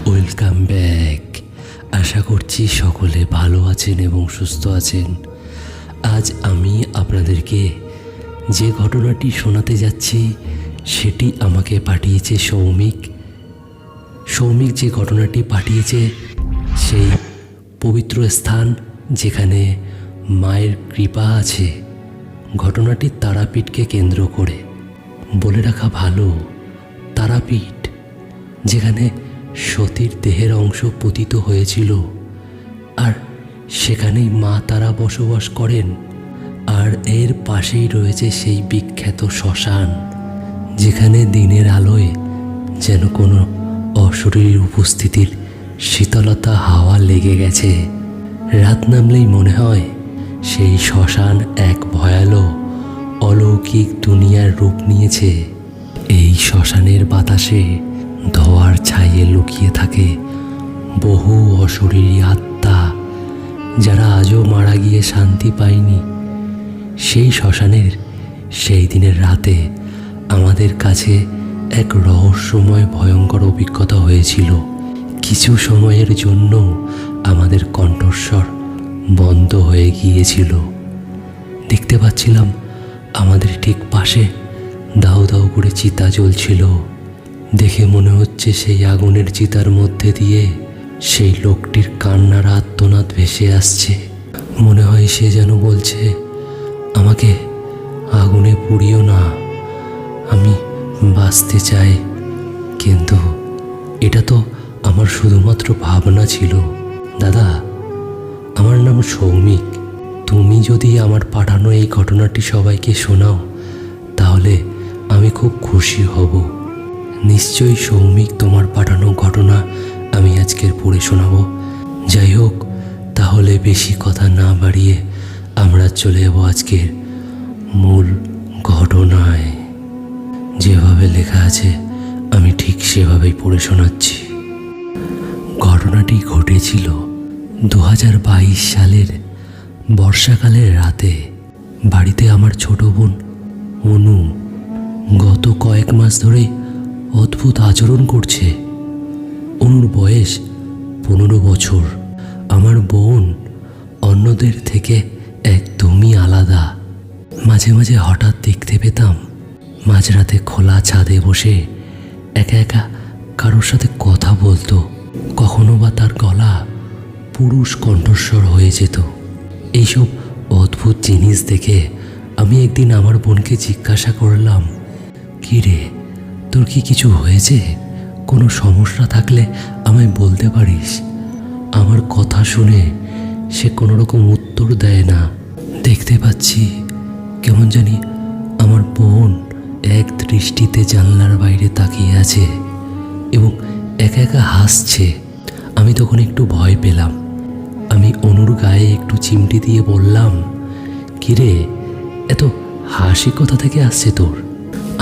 Welcome back. আশা করছি সকলে ভালো আছেন এবং সুস্থ আছেন। আজ আমি আপনাদেরকে যে ঘটনাটি শোনাতে যাচ্ছি সেটি আমাকে পাঠিয়েছে সৌমিক। যে ঘটনাটি পাঠিয়েছে সেই পবিত্র স্থান যেখানে মায়ের কৃপা আছে, ঘটনাটি তারাপীঠকে কেন্দ্র করে। বলে রাখা ভালো, তারাপীঠ যেখানে সতীর দেহের অংশ পতিত হয়েছিল, আর সেখানেই মা তারা বসবাস করেন। আর এর পাশেই রয়েছে সেই বিখ্যাত শ্মশান, যেখানে দিনের আলোয় যেন কোনো অশরীরীর উপস্থিতির শীতলতা হাওয়া লেগে গেছে। রাত নামলেই মনে হয় সেই শ্মশান এক ভয়ালো অলৌকিক দুনিয়ার রূপ নিয়েছে। এই শ্মশানের বাতাসে ধোঁয়ার ছাইয়ে লুকিয়ে থাকে বহু অশরীরী আত্মা, যারা আজও মারা গিয়ে শান্তি পায়নি। সেই শ্মশানের সেই দিনের রাতে আমাদের কাছে এক রহস্যময় ভয়ঙ্কর অভিজ্ঞতা হয়েছিল। কিছু সময়ের জন্য আমাদের কণ্ঠস্বর বন্ধ হয়ে গিয়েছিল। দেখতে পাচ্ছিলাম আমাদের ঠিক পাশে দাউ দাউ করে চিতা জ্বলছিল। দেখে মনে হচ্ছে সেই আগুনের চিতার মধ্যে দিয়ে সেই লোকটির কান্নার আর্তনাদ ভেসে আসছে। মনে হয় সে যেন বলছে, আমাকে আগুনে পুড়িও না, আমি বাঁচতে চাই। কিন্তু এটা তো আমার শুধুমাত্র ভাবনা ছিল। দাদা, আমার নাম সৌমিক। তুমি যদি আমার পাঠানো এই ঘটনাটি সবাইকে শোনাও তাহলে আমি খুব খুশি হব। নিশ্চয়ই সৌমিক, তোমার পাঠানো ঘটনা আমি আজকের পড়ে শোনাবো। যাই হোক, তাহলে বেশি কথা না বাড়িয়ে আমরা চলে যাব আজকের মূল ঘটনায়। যেভাবে লেখা আছে আমি ঠিক সেভাবেই পড়ে শোনাচ্ছি। ঘটনাটি ঘটেছিল 2022 সালের বর্ষাকালের রাতে। বাড়িতে আমার ছোট বোন অনু গত কয়েক মাস ধরেই অদ্ভুত আচরণ করছে। অনুর বয়স 15 বছর। আমার বোন অন্যদের থেকে একদমই আলাদা। মাঝে মাঝে হঠাৎ দেখতে পেতাম মাঝরাতে খোলা ছাদে বসে একা একা কারোর সাথে কথা বলতো। কখনো বা তার গলা পুরুষ কণ্ঠস্বর হয়ে যেত। এইসব অদ্ভুত জিনিস দেখে আমি একদিন আমার বোনকে জিজ্ঞাসা করলাম, কি রে, তোর কি কিছু হয়েছে? কোনো সমস্যা থাকলে আমায় বলতে পারিস। আমার কথা শুনে সে কোনো রকম উত্তর দেয় না। দেখতে পাচ্ছি কেমন জানি আমার বোন এক দৃষ্টিতে জানলার বাইরে তাকিয়ে আছে এবং একা একা হাসছে। আমি তখন একটু ভয় পেলাম। আমি অনুর গায়ে একটু চিমটি দিয়ে বললাম, কিরে, এত হাসি কোথা থেকে আসছে তোর?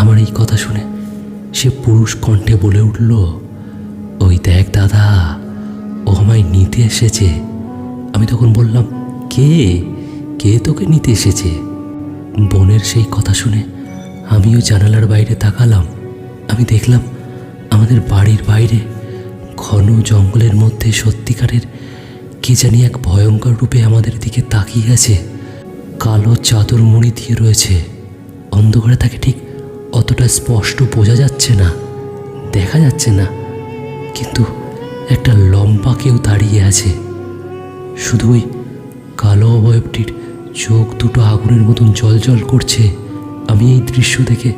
আমার এই কথা শুনে সে পুরুষ কণ্ঠে বলে উঠল, ওই দেখ দাদা, ও আমায় নিতে এসেছে। আমি তখন বললাম, কে কে তোকে নিতে এসেছে? বোনের সেই কথা শুনে আমিও জানালার বাইরে তাকালাম। আমি দেখলাম আমাদের বাড়ির বাইরে ঘন জঙ্গলের মধ্যে সত্যিকারের কে জানি এক ভয়ঙ্কর রূপে আমাদের দিকে তাকিয়ে আছে। কালো চাদর মুড়ি দিয়ে রয়েছে। অন্ধকারে তাকে ঠিক অতটা স্পষ্ট বোঝা যাচ্ছে না, দেখা যাচ্ছে না, কিন্তু একটা লম্বা কেউ দাঁড়িয়ে আছে। শুধু ওই কালো অবয়বটির চোখ দুটো আগুনের মতন জ্বলজ্বল করছে। আমি এই দৃশ্য দেখে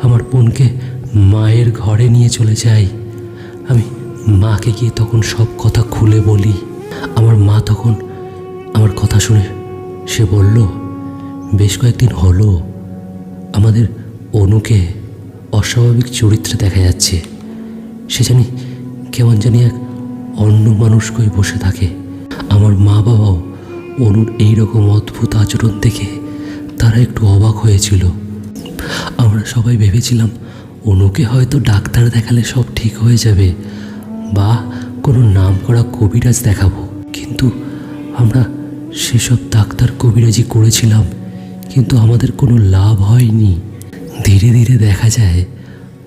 আমার বোনকে মায়ের ঘরে নিয়ে চলে যাই। আমি মাকে গিয়ে তখন সব কথা খুলে বলি। আমার মা তখন আমার কথা শুনে সে বলল, বেশ কয়েকদিন হলো আমাদের অনুকে অস্বাভাবিক চরিত্রে দেখা যাচ্ছে। সে জানি কেমন জানি এক অন্য মানুষকেই বসে থাকে। আমার মা বাবাও অনুর এইরকম অদ্ভুত আচরণ দেখে তারা একটু অবাক হয়েছিল। আমরা সবাই ভেবেছিলাম অনুকে হয়তো ডাক্তার দেখালে সব ঠিক হয়ে যাবে বা কোনো নামকরা কবিরাজ দেখাবো। কিন্তু আমরা সেসব ডাক্তার কবিরাজি করেছিলাম, কিন্তু আমাদের কোনো লাভ হয়নি। ধীরে ধীরে দেখা যায়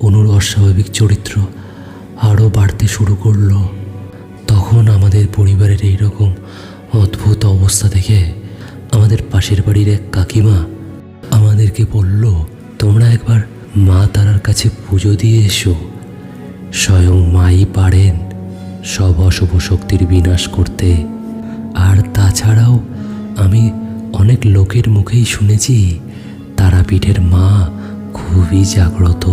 অনুর অস্বাভাবিক চরিত্র আরও বাড়তে শুরু করলো। তখন আমাদের পরিবারের এইরকম অদ্ভুত অবস্থা দেখে আমাদের পাশের বাড়ির এক কাকিমা আমাদেরকে বলল, তোমরা একবার মা তারার কাছে পুজো দিয়ে এসো, স্বয়ং মাই পারেন সব অশুভ শক্তির বিনাশ করতে। আর তাছাড়াও আমি অনেক লোকের মুখেই শুনেছি তারাপীঠের মা খুবই জাগ্রত,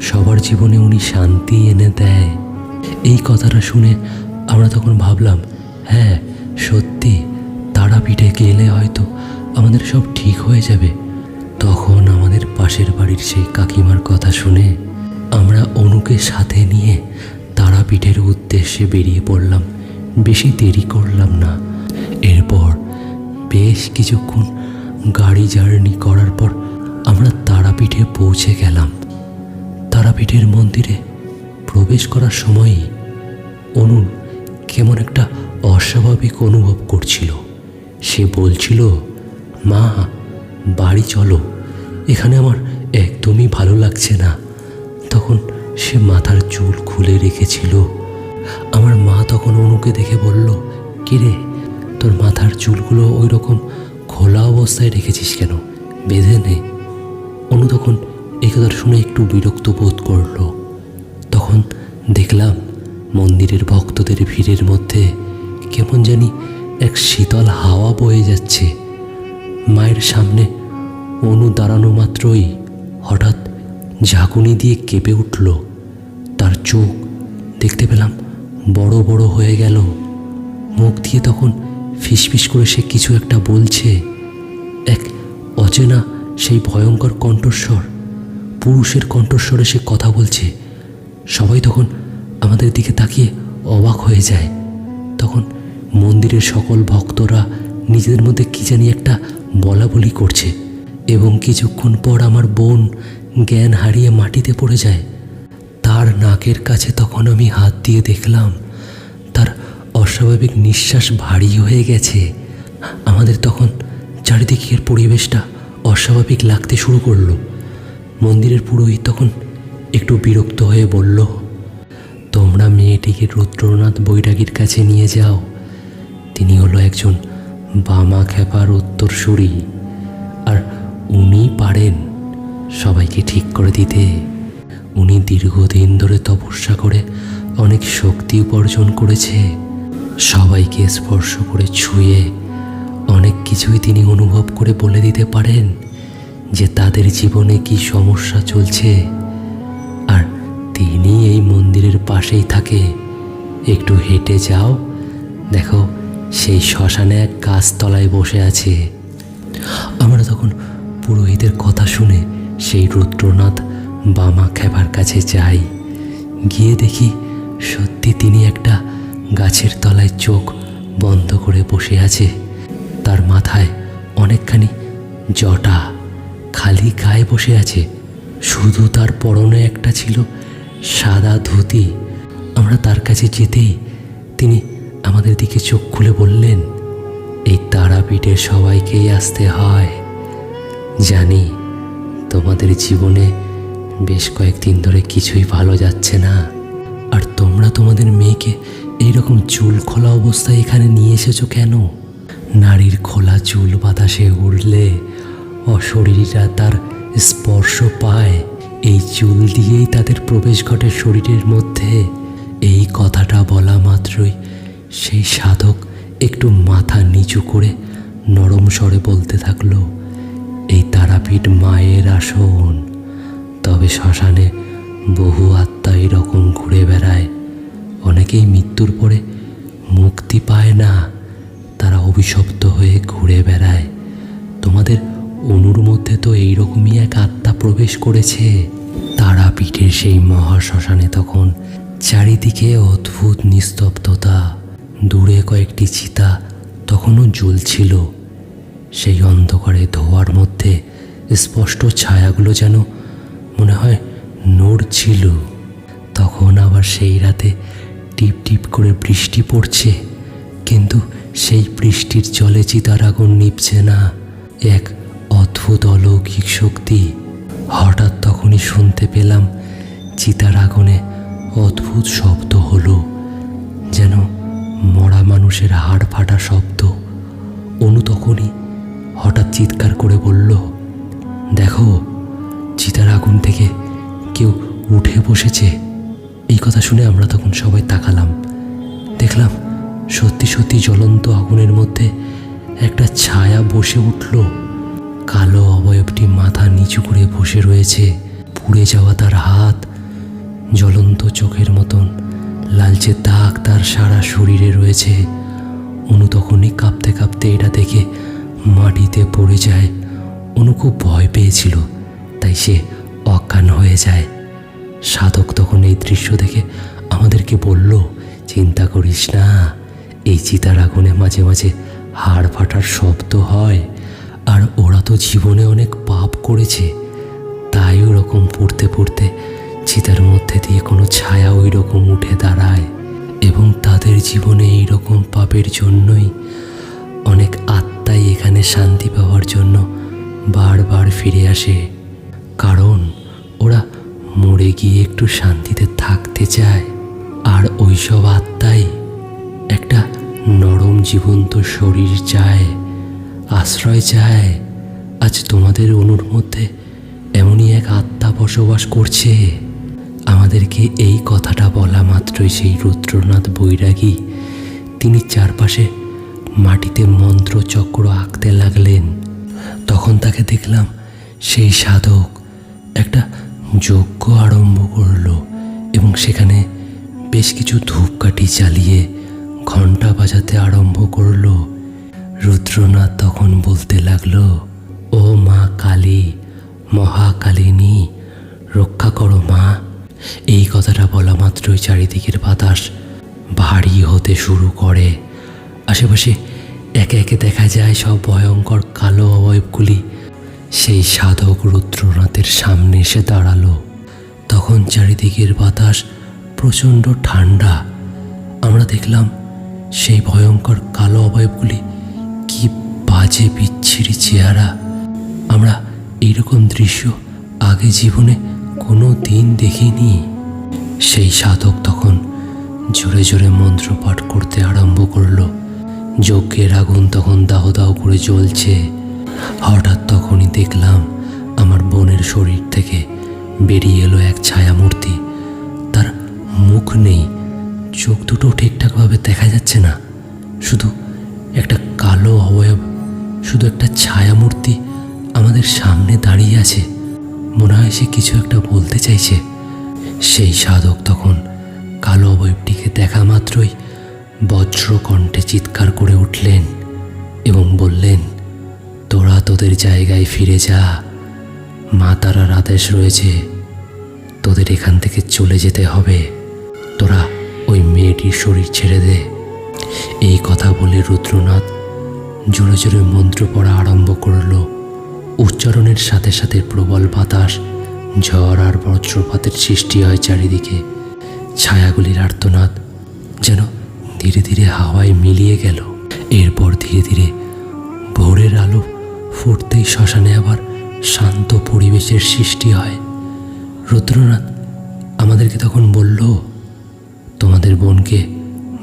সবার জীবনে উনি শান্তি এনে দেয়। এই কথাটা শুনে আমরা তখন ভাবলাম, হ্যাঁ সত্যি, তারাপীঠে গেলে হয়তো আমাদের সব ঠিক হয়ে যাবে। তখন আমাদের পাশের বাড়ির সেই কাকিমার কথা শুনে আমরা অনুকে সাথে নিয়ে তারাপীঠের উদ্দেশ্যে বেরিয়ে পড়লাম। বেশি দেরি করলাম না। এরপর বেশ কিছুক্ষণ গাড়ি জার্নি করার পর আমরা তারাপীঠে পৌঁছে গেলাম। তারাপীঠের মন্দিরে প্রবেশ করার সময়ই অনুর কেমন একটা অস্বাভাবিক অনুভব করছিল। সে বলছিল, মা বাড়ি চলো, এখানে আমার একদমই ভালো লাগছে না। তখন সে মাথার চুল খুলে রেখেছিল। আমার মা তখন অনুকে দেখে বলল, কিরে, তোর মাথার চুলগুলো ওই রকম খোলা অবস্থায় রেখেছিস কেন, বেঁধে নে। অনু তখন এই কথা শুনে একটু বিরক্ত বোধ করল। তখন দেখলাম মন্দিরের ভক্তদের ভিড়ের মধ্যে কেমন জানি এক শীতল হাওয়া বয়ে যাচ্ছে। মায়ের সামনে অনু দাঁড়ানো মাত্রই হঠাৎ ঝাঁকুনি দিয়ে কেঁপে উঠল। তার চোখ দেখতে পেলাম বড় বড় হয়ে গেল। মুখ দিয়ে তখন ফিসফিস করে সে কিছু একটা বলছে। এক অচেনা সেই ভয়ঙ্কর কণ্ঠস্বর, পুরুষের কণ্ঠস্বরে সে কথা বলছে। সবাই তখন আমাদের দিকে তাকিয়ে অবাক হয়ে যায়। তখন মন্দিরের সকল ভক্তরা নিজেদের মধ্যে কী জানি একটা বলাবলি করছে এবং কিছুক্ষণ পর আমার বোন জ্ঞান হারিয়ে মাটিতে পড়ে যায়। তার নাকের কাছে তখন আমি হাত দিয়ে দেখলাম তার অস্বাভাবিক নিঃশ্বাস ভারী হয়ে গেছে। আমাদের তখন চারিদিকের পরিবেশটা অস্বাভাবিক লাগতে শুরু করলো। মন্দিরের পুরোহিত তখন একটু বিরক্ত হয়ে বলল, তোমরা মেয়েটিকে রুদ্রনাথ বৈরাগীর কাছে নিয়ে যাও। তিনি হলো একজন বামা খ্যাপার উত্তরসূরি, আর উনি পারেন সবাইকে ঠিক করে দিতে। উনি দীর্ঘদিন ধরে তপস্যা করে অনেক শক্তি উপার্জন করেছে। সবাইকে স্পর্শ করে ছুঁয়ে অনেক কিছুই তিনি অনুভব করে বলে দিতে পারেন যে তাদের জীবনে কি সমস্যা চলছে। আর তিনি এই মন্দিরের পাশেই থাকে। একটু হেঁটে যাও, দেখো সেই শ্মশানে এক গাছতলায় বসে আছে। আমরা তখন পুরোহিতের কথা শুনে সেই রুদ্রনাথ বামা খ্যাপার কাছে যাই। গিয়ে দেখি সত্যি তিনি একটা গাছের তলায় চোখ বন্ধ করে বসে আছে। তার মাথায় অনেকখানি জটা, খালি গায়ে বসে আছে। শুধু তার পরনে একটা ছিল সাদা ধুতি। আমরা তার কাছে যেতেই তিনি আমাদের দিকে চোখ খুলে বললেন, এই তারাপীঠে সবাইকেই আসতে হয়। জানি তোমাদের জীবনে বেশ কয়েকদিন ধরে কিছুই ভালো যাচ্ছে না, আর তোমরা তোমাদের মেয়েকে এইরকম চুল খোলা অবস্থায় এখানে নিয়ে এসেছো কেন? নারীর খোলা চুল বাতাসে উড়লে অশরীরীরা তার স্পর্শ পায়। এই চুল দিয়েই তাদের প্রবেশ ঘটে শরীরের মধ্যে। এই কথাটা বলা মাত্রই সেই সাধক একটু মাথা নিচু করে নরম স্বরে বলতে থাকলো, এই তারাপীঠ মায়ের আসন। তবে শ্মশানে বহু আত্মা এরকম ঘুরে বেড়ায়। অনেকেই মৃত্যুর পরে মুক্তি পায় না, তারা অভিশপ্ত হয়ে ঘুরে বেড়ায়। তোমাদের অনুর মধ্যে তো এইরকমই এক আত্মা প্রবেশ করেছে। তারাপীঠের সেই মহাশ্মশানে তখন চারিদিকে অদ্ভুত নিস্তব্ধতা। দূরে কয়েকটি চিতা তখনও জ্বলছিল। সেই অন্ধকারে ধোঁয়ার মধ্যে স্পষ্ট ছায়াগুলো যেন মনে হয় নড়ছিল। তখন আবার সেই রাতে টিপ টিপ করে বৃষ্টি পড়ছে, কিন্তু সেই বৃষ্টির জলে চিতার আগুন নিভছে না। এক অদ্ভুত অলৌকিক শক্তি। হঠাৎ তখনই শুনতে পেলাম চিতার আগুনে অদ্ভুত শব্দ হলো, যেন মরা মানুষের হাড় ফাটা শব্দ। অনু তখনই হঠাৎ চিৎকার করে বলল, দেখো, চিতার আগুন থেকে কেউ উঠে বসেছে। এই কথা শুনে আমরা তখন সবাই তাকালাম। দেখলাম সত্যি সত্যি জ্বলন্ত আগুনের মধ্যে একটা ছায়া বসে উঠল। কালো অবয়বটি মাথা নিচু করে বসে রয়েছে। পুড়ে যাওয়া তার হাত, জ্বলন্ত চোখের মতন লালচে দাগ তার সারা শরীরে রয়েছে। অনু তখনই কাঁপতে কাঁপতে এটা দেখে মাটিতে পড়ে যায়। অনু খুব ভয় পেয়েছিল, তাই সে অজ্ঞান হয়ে যায়। সাধক তখন এই দৃশ্য দেখে আমাদেরকে বলল, চিন্তা করিস না, এই চিতার আগুনে মাঝে মাঝে হাড় ফাটার শব্দ হয়, আর ওরা তো জীবনে অনেক পাপ করেছে, তাই ওরকম পড়তে পড়তে চিতার মধ্যে দিয়ে কোনো ছায়া ওই রকম উঠে দাঁড়ায়, এবং তাদের জীবনে এই রকম পাপের জন্যই অনেক আত্মাই এখানে শান্তি পাওয়ার জন্য বারবার ফিরে আসে। কারণ ওরা মরে গিয়ে একটু শান্তিতে থাকতে চায়, আর ওইসব আত্মাই একটা নরম জীবন্ত শরীর চায়, আশ্রয় চায়। আজ তোমাদের অনুর মধ্যে এমনই এক আত্মা বসবাস করছে। আমাদেরকে এই কথাটা বলা মাত্রই সেই রুদ্রনাথ বৈরাগী তিনি চারপাশে মাটিতে মন্ত্রচক্র আঁকতে লাগলেন। তখন তাকে দেখলাম সেই সাধক একটা যজ্ঞ আরম্ভ করল, এবং সেখানে বেশ কিছু ধূপকাঠি জ্বালিয়ে ঘণ্টা বাজাতে আরম্ভ করল। রুদ্রনাথ তখন বলতে লাগলো, ও মা কালী, মহাকালিনী, রক্ষা করো মা। এই কথাটা বলা মাত্রই চারিদিকের বাতাস ভারী হতে শুরু করে। আশেপাশে একে একে দেখা যায় সব ভয়ঙ্কর কালো অবয়বগুলি সেই সাধক রুদ্রনাথের সামনে এসে দাঁড়ালো। তখন চারিদিকের বাতাস প্রচণ্ড ঠান্ডা। আমরা দেখলাম সেই ভয়ঙ্কর কালো অবয়বগুলি কি বাজে বিচ্ছিরি চেহারা। আমরা এইরকম দৃশ্য আগে জীবনে কোনো দিন দেখিনি। সেই সাধক তখন জোরে জোরে মন্ত্রপাঠ করতে আরম্ভ করলো। যজ্ঞের আগুন তখন দাহ দাহ করে জ্বলছে। হঠাৎ তখনই দেখলাম আমার বোনের শরীর থেকে বেরিয়ে এলো এক ছায়ামূর্তি। তার মুখ নেই, চোখ দুটো ঠিকঠাকভাবে দেখা যাচ্ছে না, শুধু একটা কালো অবয়ব, শুধু একটা ছায়ামূর্তি আমাদের সামনে দাঁড়িয়ে আছে। মনে হয় সে কিছু একটা বলতে চাইছে। সেই সাধক তখন কালো অবয়বটিকে দেখা মাত্রই বজ্রকণ্ঠে চিৎকার করে উঠলেন এবং বললেন, তোরা তোদের জায়গায় ফিরে যা, মা তারার আদেশ রয়েছে, তোদের এখান থেকে চলে যেতে হবে, তোরা ওই মেয়েটির শরীর ছেড়ে দে। এই কথা বলে রুদ্রনাথ জোরে জোরে মন্ত্র পড়া আরম্ভ করল। উচ্চারণের সাথে সাথে প্রবল বাতাস, ঝড় আর বজ্রপাতের সৃষ্টি হয় চারিদিকে। ছায়াগুলির আর্তনাদ যেন ধীরে ধীরে হাওয়ায় মিলিয়ে গেল। এরপর ধীরে ধীরে ভোরের আলো ফুটতেই শ্মশানে আবার শান্ত পরিবেশের সৃষ্টি হয়। রুদ্রনাথ আমাদেরকে তখন বলল, তোমাদের বোনকে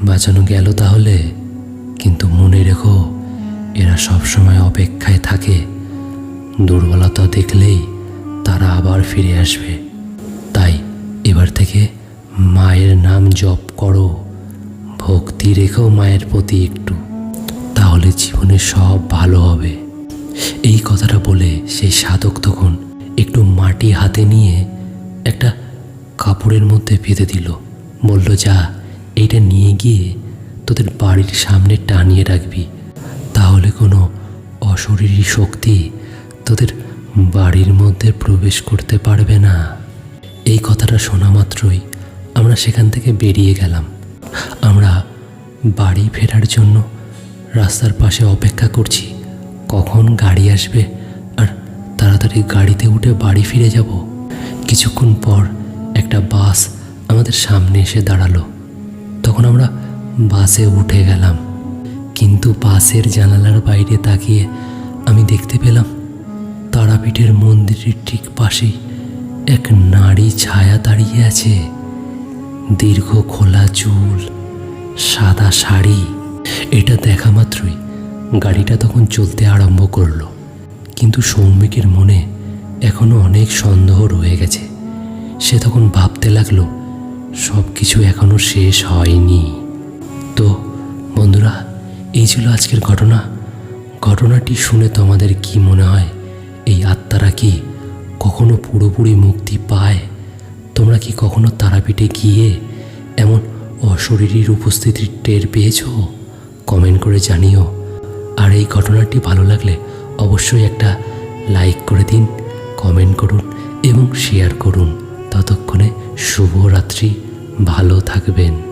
বাঁচানো গেল তাহলে, কিন্তু মনে রেখো এরা সবসময় অপেক্ষায় থাকে, দুর্বলতা দেখলেই তারা আবার ফিরে আসবে। তাই এবার থেকে মায়ের নাম জপ করো, ভক্তি রেখো মায়ের প্রতি একটু, তাহলে জীবনে সব ভালো হবে। এই কথাটা বলে সেই সাধক তখন একটু মাটি হাতে নিয়ে একটা কাপড়ের মধ্যে বেঁধে দিল। বলল, যা, এইটা নিয়ে গিয়ে তোদের বাড়ির সামনে টানিয়ে রাখবি, তাহলে কোনো অশরীরী শক্তি তোদের বাড়ির মধ্যে প্রবেশ করতে পারবে না। এই কথাটা শোনা মাত্রই আমরা সেখান থেকে বেরিয়ে গেলাম। আমরা বাড়ি ফেরার জন্য রাস্তার পাশে অপেক্ষা করছি কখন গাড়ি আসবে আর তাড়াতাড়ি গাড়িতে উঠে বাড়ি ফিরে যাব। কিছুক্ষণ পর একটা বাস আমাদের সামনে এসে দাঁড়ালো। তখন আমরা বাসে উঠে গেলাম, কিন্তু বাসের জানালার বাইরে তাকিয়ে আমি দেখতে পেলাম তারাপীঠের মন্দিরের ঠিক পাশেই এক নারী ছায়া দাঁড়িয়ে আছে। দীর্ঘ খোলা চুল, সাদা শাড়ি। এটা দেখা মাত্রই গাড়িটা তখন চলতে আরম্ভ করলো। কিন্তু সৌমিকের মনে এখনো অনেক সন্দেহ রয়ে গেছে। সে তখন ভাবতে লাগলো সব কিছু এখনো শেষ হয়নি। তো বন্ধুরা, এই ছিল আজকের ঘটনা। ঘটনাটি শুনে তোমাদের কি মনে হয়? এই আত্মারা কি কখনো পুরোপুরি মুক্তি পায়? তোমরা কি কখনো তারাপীঠে গিয়ে এমন অশরীরীর উপস্থিতি টের পেয়েছো? কমেন্ট করে জানিও। আর এই ঘটনাটি ভালো লাগলে অবশ্যই একটা লাইক করে দিন, কমেন্ট করুন এবং শেয়ার করুন। ততক্ষণে শুভরাত্রি, ভালো থাকবেন।